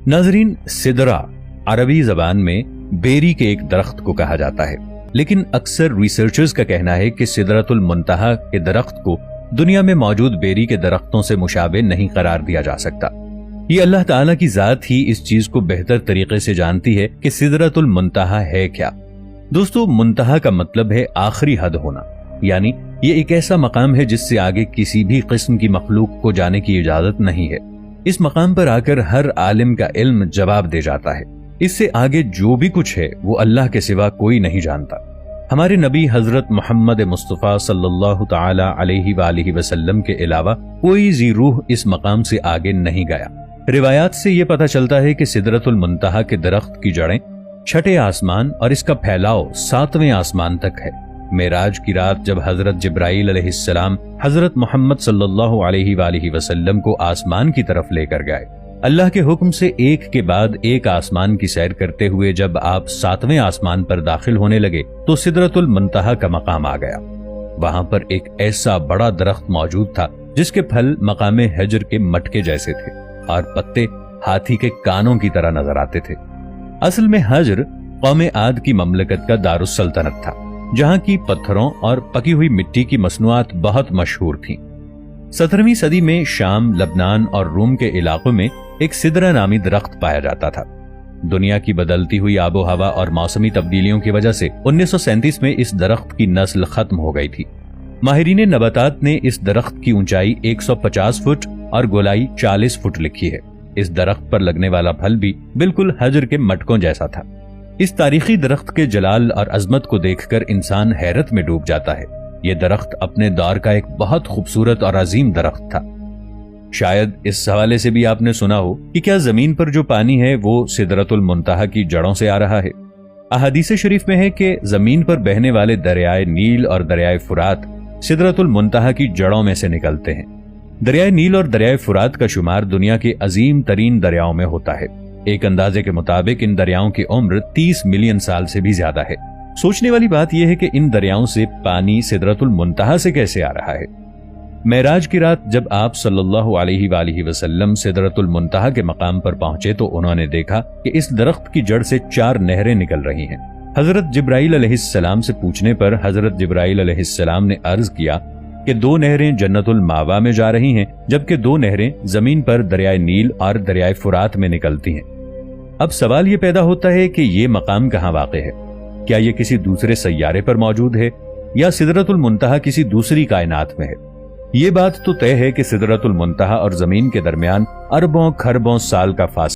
नाजरीन, सिदरा अरबी जबान में बेरी के एक दरख्त को कहा जाता है, लेकिन अक्सर रिसर्चर्स का कहना है कि सिदरतुल मुंतहा के दरख्त को दुनिया में मौजूद बेरी के दरख्तों से मुशाबे नहीं करार दिया जा सकता। ये अल्लाह ताला की जात ही इस चीज को बेहतर तरीके से जानती है कि सिदरतुल मुंतहा है क्या। दोस्तों, मुंतहा का मतलब है आखिरी हद होना, यानी ये एक ऐसा मकाम है जिससे आगे किसी भी किस्म की मखलूक को जाने की इजाजत नहीं है। इस मकाम पर आकर हर आलिम का इल्म जवाब दे जाता है। इससे आगे जो भी कुछ है वो अल्लाह के सिवा कोई नहीं जानता। हमारे नबी हजरत मोहम्मद मुस्तफ़ा सल्लल्लाहु ताला अलैहि वसल्लम के अलावा कोई जी रूह इस मकाम से आगे नहीं गया। रिवायात से ये पता चलता है कि सिदरतुल मुंतहा के दरख्त की जड़ें छठे आसमान और इसका फैलाव सातवें आसमान तक है। मेराज की रात जब हजरत जिब्राइल अलैहिस्सलाम हजरत मोहम्मद सल्लल्लाहु अलैहि वसल्लम को आसमान की तरफ लेकर गए, अल्लाह के हुक्म से एक के बाद एक आसमान की सैर करते हुए जब आप सातवें आसमान पर दाखिल होने लगे तो सिदरतुल मुंतहा का मकाम आ गया। वहां पर एक ऐसा बड़ा दरख्त मौजूद था जिसके फल मकामे हजर के मटके जैसे थे और पत्ते हाथी के कानों की तरह नजर आते थे। असल में हजर कौमे आद की ममलकत का दारुस सल्तनत था, जहां की पत्थरों और पकी हुई मिट्टी की मसनूआत बहुत मशहूर थीं। 17वीं सदी में शाम, लबनान और रूम के इलाकों में एक सिदरा नामी दरख्त पाया जाता था। दुनिया की बदलती हुई आबो हवा और मौसमी तब्दीलियों की वजह से 1937 में इस दरख्त की नस्ल खत्म हो गई थी। माहिरीन नबातात ने इस दरख्त की ऊंचाई 150 फुट और गोलाई 40 फुट लिखी है। इस दरख्त पर लगने वाला फल भी बिल्कुल हजर के मटकों जैसा था। इस तारीखी दरख्त के जलाल और अजमत को देखकर इंसान हैरत में डूब जाता है। ये दरख्त अपने दौर का एक बहुत खूबसूरत और अजीम दरख्त था। शायद इस हवाले से भी आपने सुना हो कि क्या जमीन पर जो पानी है वो सिदरतुल मुंतहा की जड़ों से आ रहा है। अहादीस शरीफ में है कि जमीन पर बहने वाले दरियाए नील और दरियाए फुरात सिदरतुल मुंतहा की जड़ों में से निकलते हैं। दरियाए नील और दरियाए फुरात का शुमार दुनिया के अजीम तरीन दरियाओं में होता है। एक अंदाजे के मुताबिक इन दरियाओं की उम्र 30 मिलियन साल से भी ज्यादा है। सोचने वाली बात यह है कि इन दरियाओं से पानी सिदरतुल मुंतहा से कैसे आ रहा है। मेराज की रात जब आप सल्लल्लाहु अलैहि वसल्लम सिदरतुल मुंतहा के मकाम पर पहुंचे तो उन्होंने देखा कि इस दरख्त की जड़ से 4 नहरें निकल रही हैं। हजरत जिब्राइल अलैहिस्सलाम से पूछने पर हजरत जिब्राइल अलैहिस्सलाम ने अर्ज किया कि 2 नहरें जन्नतुल मावा में जा रही हैं, जबकि 2 नहरें जमीन पर दरियाए नील और दरियाए फुरात में निकलती हैं। अब सवाल ये पैदा होता है कि ये मकाम कहाँ वाक़ है। क्या ये किसी दूसरे सैयारे पर मौजूद है या सिदरतुल मुंतहा किसी दूसरी कायनात में है। ये बात तो तय है कि सिदरतुल मुंतहा और जमीन के दरमियान अरबों खरबों साल का फासला